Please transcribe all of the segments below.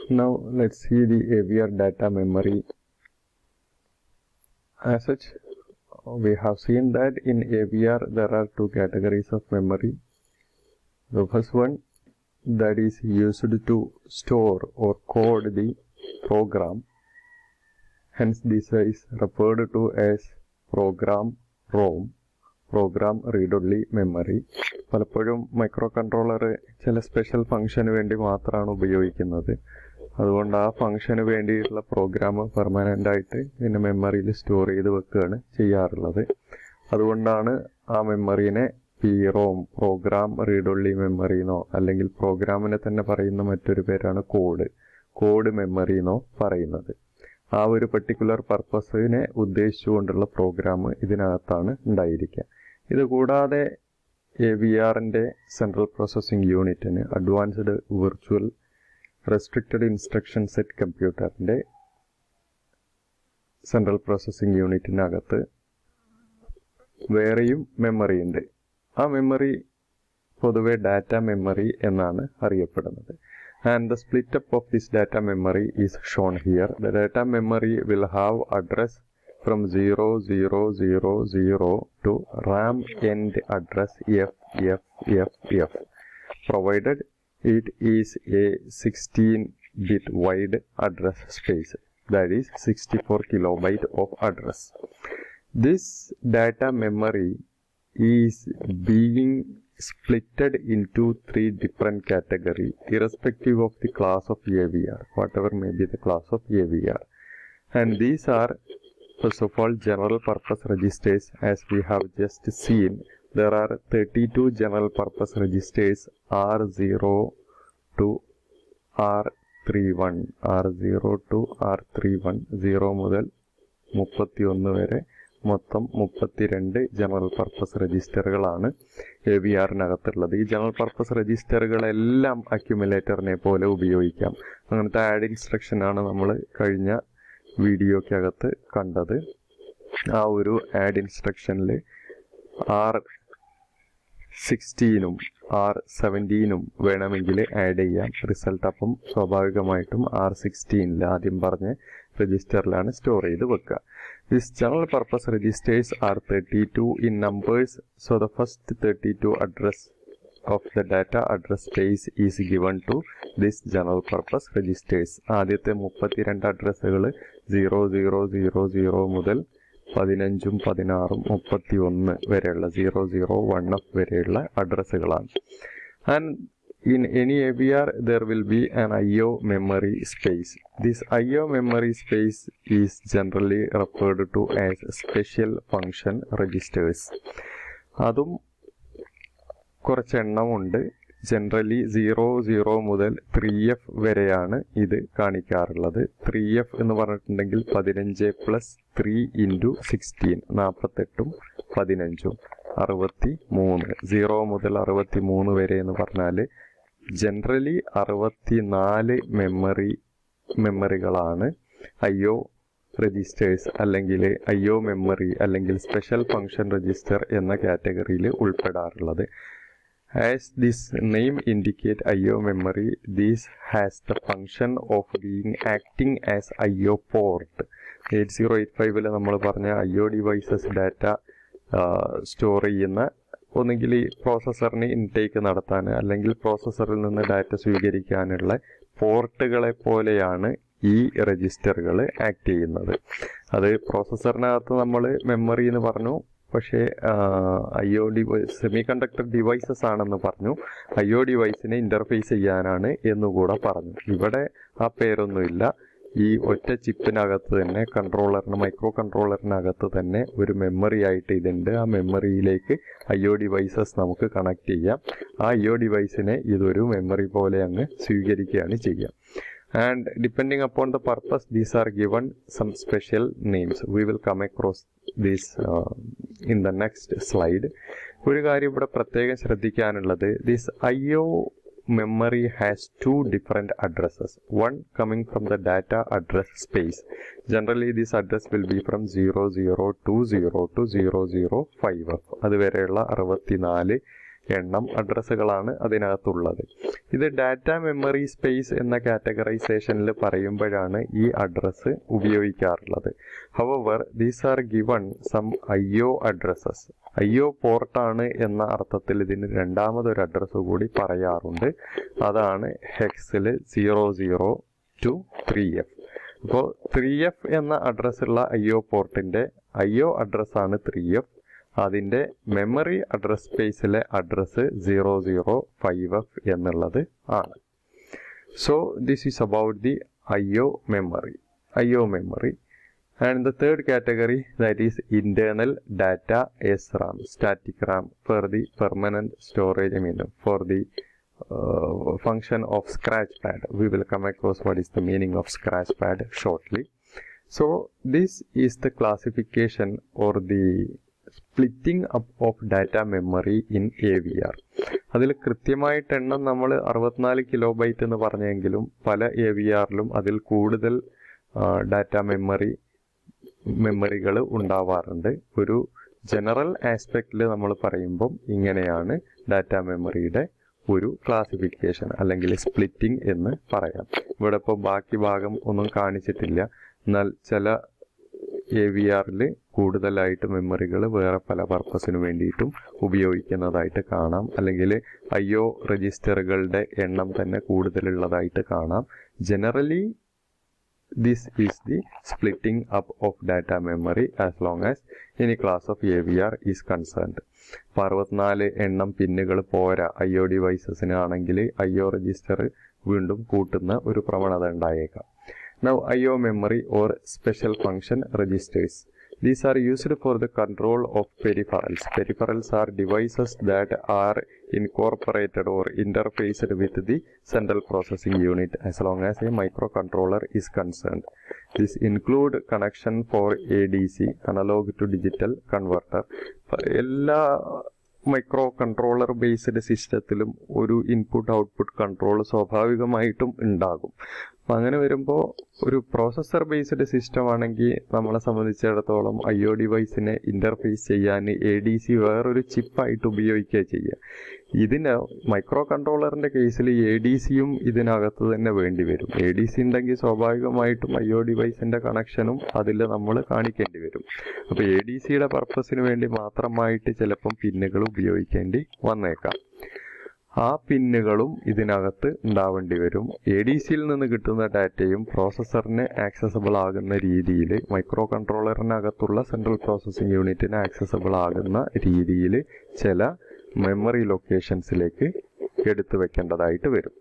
Now let's see the AVR data memory. As such, we have seen that in AVR there are two categories of memory. The first one that is used to store or code the program. Hence this is referred to as program ROM, program read-only memory. പലപ്പോഴും micro controller ചില special ഫംഗ്ഷന് വേണ്ടി മാത്രമാണ് ഉപയോഗിക്കുന്നത്. അതുകൊണ്ട് ആ ഫംഗ്ഷന് വേണ്ടിയിട്ടുള്ള പ്രോഗ്രാം പെർമനൻ്റ് ആയിട്ട് പിന്നെ മെമ്മറിയിൽ സ്റ്റോർ ചെയ്ത് വെക്കുകയാണ് ചെയ്യാറുള്ളത്. അതുകൊണ്ടാണ് ആ മെമ്മറീനെ PROM, പ്രോഗ്രാം റീഡ്-ഒൺലി മെമ്മറി എന്നോ അല്ലെങ്കിൽ പ്രോഗ്രാമിനെ തന്നെ പറയുന്ന മറ്റൊരു പേരാണ് കോഡ് മെമ്മറി എന്നോ പറയുന്നത്. ആ ഒരു പെർട്ടിക്കുലർ പർപ്പസിനെ ഉദ്ദേശിച്ചുകൊണ്ടുള്ള പ്രോഗ്രാം ഇതിനകത്താണ് ഉണ്ടായിരിക്കുക. ഇത് കൂടാതെ AVRൻ്റെ സെൻട്രൽ പ്രോസസ്സിംഗ് യൂണിറ്റിന് advanced virtual restricted instruction set കമ്പ്യൂട്ടറിൻ്റെ സെൻട്രൽ പ്രോസസ്സിംഗ് യൂണിറ്റിനകത്ത് വേറെയും മെമ്മറി ഉണ്ട്. ആ മെമ്മറി പൊതുവെ ഡാറ്റ മെമ്മറി എന്നാണ് അറിയപ്പെടുന്നത്. And the split up of this data memory is shown here. The data memory will have address from 0000 to RAM end address FFFF, provided it is a 16-bit wide address space, that is 64 kilobyte of address. This data memory is being splitted into three different categories irrespective of the class of AVR, whatever may be the class of AVR. And these are, first of all, general purpose registers. As we have just seen, there are 32 general purpose registers R0 to R31, R0 to R31, 0 മുതൽ 31 വരെ മൊത്തം 32 general purpose രജിസ്റ്ററുകളാണ് AVRനകത്തുള്ളത്. ഈ general purpose രജിസ്റ്ററുകളെല്ലാം അക്യുമുലേറ്ററിനെ പോലെ ഉപയോഗിക്കാം. അങ്ങനത്തെ add ഇൻസ്ട്രക്ഷനാണ് നമ്മൾ കഴിഞ്ഞ വീഡിയോക്കകത്ത് കണ്ടത്. ആ ഒരു ആഡ് ഇൻസ്ട്രക്ഷനിൽ R16 R17 വേണമെങ്കിൽ ആഡ് ചെയ്യാം. റിസൾട്ട് അപ്പം സ്വാഭാവികമായിട്ടും R16 ആദ്യം പറഞ്ഞ രജിസ്റ്ററിലാണ് സ്റ്റോർ ചെയ്ത് വെക്കുക. These general purpose registers are 32 in numbers, so the first 32 address of the data address space is given to this general purpose registers. ആദ്യത്തെ 32 അഡ്രസ്സുകൾ 0000 മുതൽ 15, 16, 31 വരെയുള്ള 001F വരെയുള്ള അഡ്രസ്സുകളാണ്. And in any AVR there will be an IO memory space. This IO memory space is generally referred to as special function registers. അതും കുറച്ചെണ്ണമുണ്ട്. Generally 00 മുതൽ 3F വരെയാണ് ഇത് കാണിക്കാറുള്ളത്. 3F എന്ന് പറഞ്ഞിട്ടുണ്ടെങ്കിൽ 15 + 3 × 16, 48ഉം 15ഉം 63. 0 മുതൽ 63 വരെ എന്ന് പറഞ്ഞാൽ ജനറലി 64 മെമ്മറികളാണ് IO രജിസ്റ്റേഴ്സ് അല്ലെങ്കിൽ IO മെമ്മറി അല്ലെങ്കിൽ സ്പെഷ്യൽ ഫംഗ്ഷൻ രജിസ്റ്റർ എന്ന കാറ്റഗറിയിൽ ഉൾപ്പെടാറുള്ളത്. As this name indicate IO memory, this has the function of being acting as IO port. 8085 നമ്മൾ പറഞ്ഞ IO ഡിവൈസസ് ഡാറ്റ സ്റ്റോർ ചെയ്യുന്ന ഒന്നുകിൽ പ്രോസസ്സറിന് ഇൻടേക്ക് നടത്താൻ അല്ലെങ്കിൽ പ്രോസസ്സറിൽ നിന്ന് ഡാറ്റ സ്വീകരിക്കാനുള്ള പോർട്ടുകളെ പോലെയാണ് ഈ രജിസ്റ്ററുകൾ ആക്ട് ചെയ്യുന്നത്. അത് പ്രോസസ്സറിനകത്ത് നമ്മൾ മെമ്മറി എന്ന് പറഞ്ഞു, പക്ഷേ IO സെമി കണ്ടക്ടർ ഡിവൈസസ് ആണെന്ന് പറഞ്ഞു. IO ഡിവൈസിനെ ഇൻ്റർഫേസ് ചെയ്യാനാണ് എന്നുകൂടെ പറഞ്ഞു. ഇവിടെ ആ പേരൊന്നുമില്ല. ഈ ഒറ്റ ചിപ്പിനകത്ത് തന്നെ മൈക്രോ കൺട്രോളറിനകത്ത് തന്നെ ഒരു മെമ്മറി ആയിട്ട് ഇതുണ്ട്. ആ മെമ്മറിയിലേക്ക് IO ഡിവൈസസ് നമുക്ക് കണക്ട് ചെയ്യാം. ആ IO ഡിവൈസിനെ ഇതൊരു മെമ്മറി പോലെ അങ്ങ് സ്വീകരിക്കുകയാണ് ചെയ്യുക. And depending upon the purpose, these are given some special names. We will come across this in the next slide. ഒരു കാര്യം ഇവിടെ പ്രത്യേകം ശ്രദ്ധിക്കാനുള്ളത്, this IO memory has two different addresses. One coming from the data address space. Generally this address will be from 0020 to 005F. അതുവരെയുള്ള 64 എണ്ണം അഡ്രസ്സുകളാണ് അതിനകത്തുള്ളത്. ഇത് data memory space എന്ന കാറ്റഗറൈസേഷനിൽ പറയുമ്പോഴാണ് ഈ അഡ്രസ്സ് ഉപയോഗിക്കാറുള്ളത്. However these are given some IO addresses. IO പോർട്ടാണ് എന്ന അർത്ഥത്തിൽ ഇതിന് രണ്ടാമതൊരു അഡ്രസ്സ് കൂടി പറയാറുണ്ട്. അതാണ് ഹെക്സിൽ 00 to 3F. അപ്പോൾ 3F എന്ന അഡ്രസ്സുള്ള IO പോർട്ടിൻ്റെ IO അഡ്രസ്സാണ് 3F. അതിൻ്റെ മെമ്മറി അഡ്രസ് സ്പേസിലെ അഡ്രസ്സ് 005F എന്നുള്ളത് ആണ്. So this is about the IO memory. And the third category, that is internal data SRAM, static RAM, for the permanent storage, for the function of scratchpad. We will come across what is the meaning of scratchpad shortly. So this is the classification or the splitting up of data memory in AVR. അതിൽ കൃത്യമായിട്ട് എണ്ണം നമ്മൾ 64 kilobyte എന്ന് പറഞ്ഞെങ്കിലും പല AVRലും അതിൽ കൂടുതൽ data മെമ്മറികൾ ഉണ്ടാവാറുണ്ട്. ഒരു ജനറൽ ആസ്പെക്റ്റിൽ നമ്മൾ പറയുമ്പം ഇങ്ങനെയാണ് ഡാറ്റ മെമ്മറിയുടെ ഒരു ക്ലാസിഫിക്കേഷൻ അല്ലെങ്കിൽ സ്പ്ലിറ്റിംഗ് എന്ന് പറയാം. ഇവിടെ ഇപ്പോൾ ബാക്കി ഭാഗം ഒന്നും കാണിച്ചിട്ടില്ല. എന്നാൽ ചില AVRൽ കൂടുതലായിട്ട് മെമ്മറികൾ വേറെ പല പർപ്പസിന് വേണ്ടിയിട്ടും ഉപയോഗിക്കുന്നതായിട്ട് കാണാം. അല്ലെങ്കിൽ IO രജിസ്റ്ററുകളുടെ എണ്ണം തന്നെ കൂടുതലുള്ളതായിട്ട് കാണാം. Generally this is the splitting up of data memory as long as any class of AVR is concerned. 64 എണ്ണം പിന്നുകൾ പോരാ IO ഡിവൈസസിന് ആണെങ്കിൽ IO രജിസ്റ്റർ വീണ്ടും കൂട്ടുന്ന ഒരു പ്രവണത ഉണ്ടായേക്കാം. Now IO memory or special function registers. These are used for the control of peripherals. Peripherals are devices that are incorporated or interfaced with the central processing unit as long as a microcontroller is concerned. This include connection for ADC, analog to digital converter. എല്ലാ micro controller based സിസ്റ്റത്തിലും ഒരു input output control സ്വാഭാവികമായിട്ടും ഉണ്ടാകും. അപ്പം അങ്ങനെ വരുമ്പോൾ ഒരു processor based system ആണെങ്കിൽ നമ്മളെ സംബന്ധിച്ചിടത്തോളം IO ഡിവൈസിനെ ഇൻ്റർഫേസ് ചെയ്യാൻ ADC വേറൊരു ചിപ്പായിട്ട് ഉപയോഗിക്കുക ചെയ്യുക. ഇതിന് മൈക്രോ കൺട്രോളറിൻ്റെ കേസിൽ ADCയും ഇതിനകത്ത് തന്നെ വേണ്ടി വരും. ADC ഉണ്ടെങ്കിൽ സ്വാഭാവികമായിട്ടും IO ഡിവൈസിൻ്റെ കണക്ഷനും അതിൽ നമ്മൾ കാണിക്കേണ്ടി വരും. അപ്പോൾ ADCയുടെ പർപ്പസിന് വേണ്ടി മാത്രമായിട്ട് ചിലപ്പം പിന്നുകൾ ഉപയോഗിക്കേണ്ടി വന്നേക്കാം. ആ പിന്നുകളും ഇതിനകത്ത് ഉണ്ടാവേണ്ടി വരും. ADCയിൽ നിന്ന് കിട്ടുന്ന ഡാറ്റയും പ്രോസസ്സറിന് ആക്സസബിൾ ആകുന്ന രീതിയിൽ, മൈക്രോ കൺട്രോളറിനകത്തുള്ള സെൻട്രൽ പ്രോസസ്സിംഗ് യൂണിറ്റിന് ആക്സസബിൾ ആകുന്ന രീതിയിൽ ചില മെമ്മറി ലൊക്കേഷൻസിലേക്ക് എടുത്തു വെക്കേണ്ടതായിട്ട് വരും.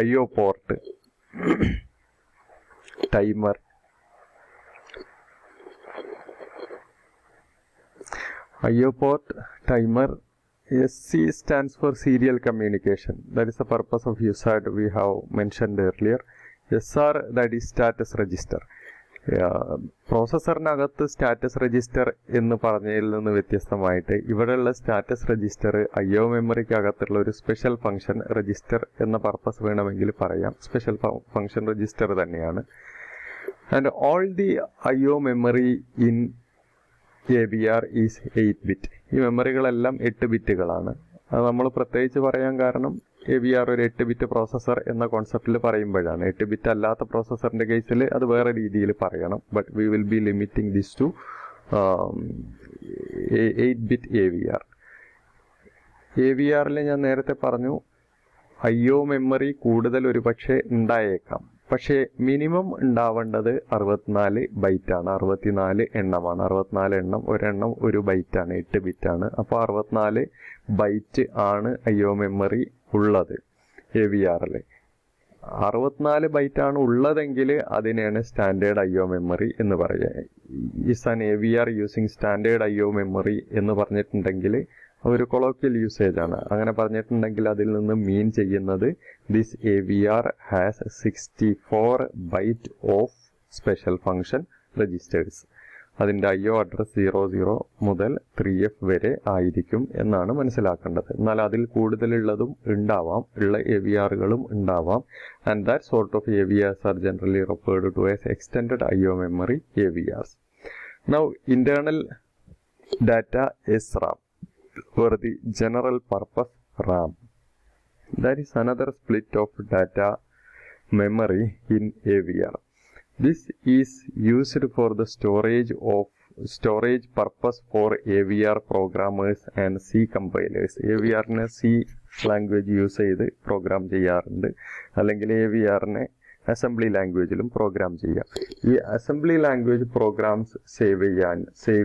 IO port, timer, IO port, timer. SC stands for serial communication. That is the purpose of USART we have mentioned earlier. SR, that is status register. പ്രോസസ്സറിനകത്ത് status register എന്ന് പറഞ്ഞതിൽ നിന്ന് വ്യത്യസ്തമായിട്ട് ഇവിടെയുള്ള സ്റ്റാറ്റസ് രജിസ്റ്റർ IO മെമ്മറിക്ക് അകത്തുള്ള ഒരു special function register എന്ന purpose വേണമെങ്കിൽ പറയാം. സ്പെഷ്യൽ ഫംഗ്ഷൻ രജിസ്റ്റർ തന്നെയാണ്. And all the IO memory in AVR is 8 bit. ഈ മെമ്മറികളെല്ലാം 8 ബിറ്റുകളാണ്. അത് നമ്മൾ പ്രത്യേകിച്ച് പറയാൻ കാരണം AVR ഒരു 8 ബിറ്റ് പ്രോസസ്സർ എന്ന കോൺസെപ്റ്റിൽ പറയുമ്പോഴാണ്. 8 ബിറ്റ് അല്ലാത്ത പ്രോസസ്സറിൻ്റെ കേസിൽ അത് വേറെ രീതിയിൽ പറയണം. But we will be limiting this to 8 bit AVR. AVRൽ ഞാൻ നേരത്തെ പറഞ്ഞു IO മെമ്മറി കൂടുതൽ ഒരു പക്ഷേ ഉണ്ടായേക്കാം. പക്ഷേ മിനിമം ഉണ്ടാവേണ്ടത് 64 ബൈറ്റാണ്. 64 എണ്ണമാണ്. 64 എണ്ണം, ഒരെണ്ണം 1 ബൈറ്റാണ്, 8 ബിറ്റാണ്. അപ്പോൾ 64 ബൈറ്റ് ആണ് IO മെമ്മറി ഉള്ളത് AVRൽ. 64 ബൈറ്റാണ് ഉള്ളതെങ്കിൽ അതിനെയാണ് സ്റ്റാൻഡേർഡ് IO മെമ്മറി എന്ന് പറയുക. Is an AVR using standard IO memory എന്ന് പറഞ്ഞിട്ടുണ്ടെങ്കിൽ ഒരു കൊളോക്കിയൽ യൂസേജ് ആണ്. അങ്ങനെ പറഞ്ഞിട്ടുണ്ടെങ്കിൽ അതിൽ നിന്ന് മീൻ ചെയ്യുന്നത് this AVR has 64 byte of special function registers. അതിൻ്റെ IO അഡ്രസ് 00 മുതൽ 3F വരെ ആയിരിക്കും എന്നാണ് മനസ്സിലാക്കേണ്ടത്. എന്നാൽ അതിൽ കൂടുതലുള്ളതും ഉണ്ടാവാം, ഉള്ള AVRകളും ഉണ്ടാവാം. And that sort of AVRs are generally referred to as extended IO memory AVRs. Now internal data SRAM for the general purpose RAM. That is another split of data memory in AVR. This is used for the storage purpose for AVR programmers and C compilers. AVR-നെ C language use ചെയ്ത് programme ചെയ്യാറുണ്ട്, അല്ലെങ്കിൽ AVR-നെ assembly ലാംഗ്വേജിലും programme ചെയ്യാം. ഈ assembly language programmes save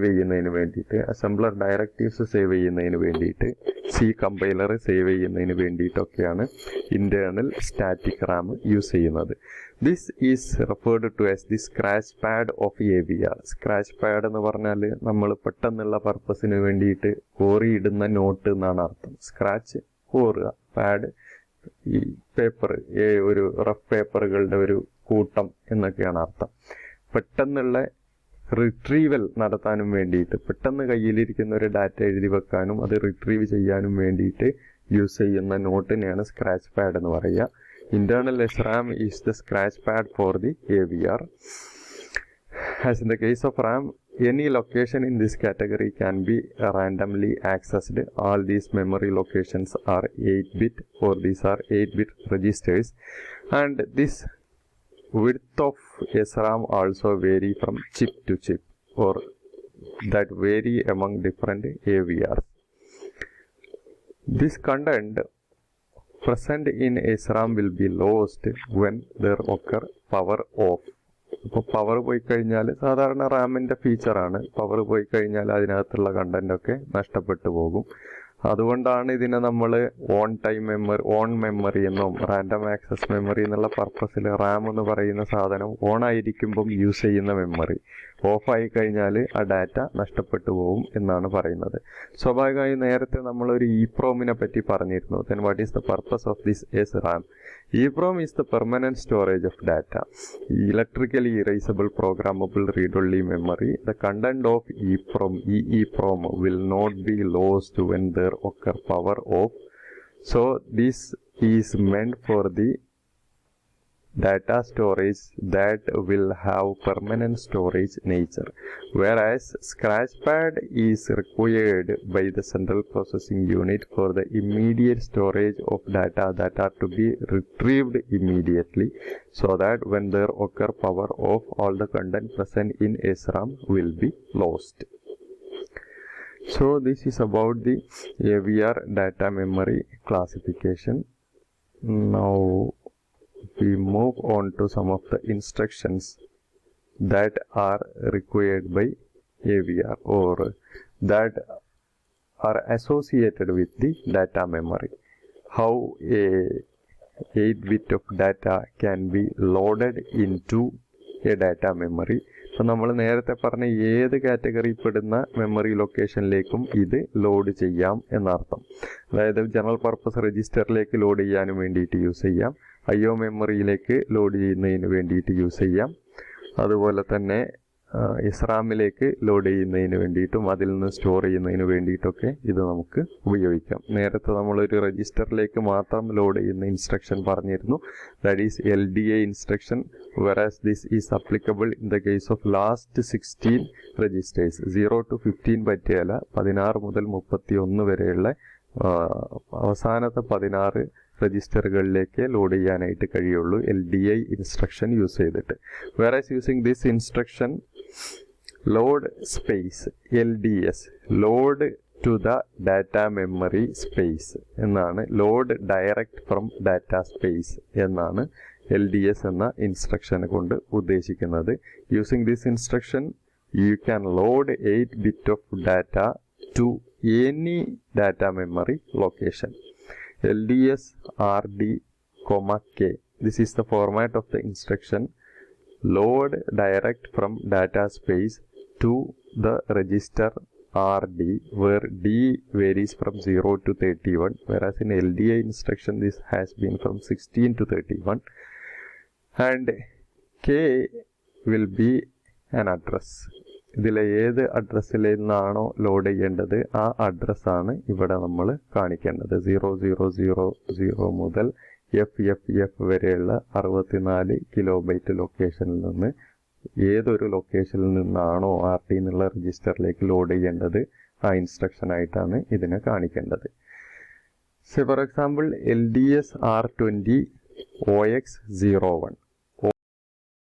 ചെയ്യുന്നതിന് വേണ്ടിയിട്ട്, assembler directives save ചെയ്യുന്നതിന് വേണ്ടിയിട്ട്, C compiler save ചെയ്യുന്നതിന് വേണ്ടിയിട്ടൊക്കെയാണ് ഇന്റേണൽ സ്റ്റാറ്റിക് റാം യൂസ് ചെയ്യുന്നത്. This is referred to as the scratch pad of AVR. Scratch pad എന്ന് പറഞ്ഞാൽ നമ്മൾ പെട്ടെന്നുള്ള പർപ്പസിന് വേണ്ടിയിട്ട് കോറിയിടുന്ന നോട്ട് എന്നാണ് അർത്ഥം. സ്ക്രാച്ച് കോറുക, പാഡ് ഈ പേപ്പർ, ഒരു റഫ് പേപ്പറുകളുടെ ഒരു കൂട്ടം എന്നൊക്കെയാണ് അർത്ഥം. പെട്ടെന്നുള്ള റിട്രീവൽ നടത്താനും വേണ്ടിയിട്ട്, പെട്ടെന്ന് കയ്യിലിരിക്കുന്ന ഒരു ഡാറ്റ എഴുതി വെക്കാനും അത് റിട്രീവ് ചെയ്യാനും വേണ്ടിയിട്ട് യൂസ് ചെയ്യുന്ന നോട്ടിനെയാണ് സ്ക്രാച്ച് പാഡ് എന്ന് പറയുക. Internal SRAM is the scratch pad for the AVR. As in the case of RAM, any location in this category can be randomly accessed. All these memory locations are 8-bit, or these are 8-bit registers, and this width of SRAM also vary from chip to chip, or that vary among different AVRs. This content present in SRAM will be lost when there occur power off. ഇപ്പോൾ power പോയി കഴിഞ്ഞാൽ, സാധാരണ റാമിൻ്റെ ഫീച്ചറാണ്, power പോയി കഴിഞ്ഞാൽ അതിനകത്തുള്ള കണ്ടൻറ്റൊക്കെ നഷ്ടപ്പെട്ടു പോകും. അതുകൊണ്ടാണ് ഇതിനെ നമ്മൾ ഓൺ മെമ്മറി എന്നും റാൻഡം ആക്സസ് മെമ്മറി എന്നുള്ള പർപ്പസിൽ റാം എന്ന് പറയുന്ന സാധനം ഓൺ ആയിരിക്കുമ്പം യൂസ് ചെയ്യുന്ന മെമ്മറി, ഓഫായി കഴിഞ്ഞാൽ ആ ഡാറ്റ നഷ്ടപ്പെട്ടു പോകും എന്നാണ് പറയുന്നത്. സ്വാഭാവികമായി നേരത്തെ നമ്മളൊരു EEPROM-നെ പറ്റി പറഞ്ഞിരുന്നു. Then what is the purpose of this SRAM? EEPROM is the permanent storage of data, electrically erasable programmable read-only memory. The content of EEPROM will not be lost when there occur power off. So this is meant for the data storage that will have permanent storage nature, whereas scratch pad is required by the central processing unit for the immediate storage of data that are to be retrieved immediately, so that when there occur power off, all the content present in SRAM will be lost. So this is about the AVR data memory classification. Now we move on to some of the instructions that are required by AVR, or that are associated with the data memory. How a 8-bit of data can be loaded into a data memory. അപ്പോൾ നമ്മൾ നേരത്തെ പറഞ്ഞ ഏത് കാറ്റഗറിയിൽ പെടുന്ന memory ലൊക്കേഷനിലേക്കും ഇത് load ചെയ്യാം എന്നർത്ഥം. അതായത് ജനറൽ പർപ്പസ് രജിസ്റ്ററിലേക്ക് ലോഡ് ചെയ്യാനും വേണ്ടിയിട്ട് യൂസ് ചെയ്യാം, IO മെമ്മറിയിലേക്ക് ലോഡ് ചെയ്യുന്നതിന് വേണ്ടിയിട്ട് യൂസ് ചെയ്യാം, അതുപോലെ തന്നെ SRAM-ലേക്ക് ലോഡ് ചെയ്യുന്നതിന് വേണ്ടിയിട്ടും അതിൽ നിന്ന് സ്റ്റോർ ചെയ്യുന്നതിന് വേണ്ടിയിട്ടൊക്കെ ഇത് നമുക്ക് ഉപയോഗിക്കാം. നേരത്തെ നമ്മളൊരു രജിസ്റ്ററിലേക്ക് മാത്രം ലോഡ് ചെയ്യുന്ന ഇൻസ്ട്രക്ഷൻ പറഞ്ഞിരുന്നു, that is LDA instruction, whereas this is applicable in the case of last 16 registers. 0 to 15 പറ്റിയല്ല, 16 മുതൽ 31 വരെയുള്ള അവസാനത്തെ 16 രജിസ്റ്ററുകളിലേക്ക് ലോഡ് ചെയ്യാനായിട്ട് കഴിയുള്ളൂ LDA ഇൻസ്ട്രക്ഷൻ യൂസ് ചെയ്തിട്ട്. whereas using this instruction, load space, LDS, load to the data memory space എന്നാണ്, load direct from data space എന്നാണ് LDS എന്ന ഇൻസ്ട്രക്ഷനെ കൊണ്ട് ഉദ്ദേശിക്കുന്നത്. Using this instruction you can load 8-bit of data to any data memory location. LDS RD, K. This is the format of the instruction. Load direct from data space to the register RD, where D varies from 0 to 31, whereas in LDA instruction this has been from 16 to 31. And K will be an address. ഇതിലെ ഏത് അഡ്രസ്സിൽ നിന്നാണോ load ചെയ്യേണ്ടത് ആ അഡ്രസ്സാണ് ഇവിടെ നമ്മൾ കാണിക്കേണ്ടത്. 0000 മുതൽ FFF വരെയുള്ള 64 കിലോബൈറ്റ് ലൊക്കേഷനിൽ നിന്ന് ഏതൊരു ലൊക്കേഷനിൽ നിന്നാണോ RT എന്നുള്ള രജിസ്റ്ററിലേക്ക് ലോഡ് ചെയ്യേണ്ടത് ആ ഇൻസ്ട്രക്ഷനായിട്ടാണ് ഇതിനെ കാണിക്കേണ്ടത്. Say for example LDS R20 OX01.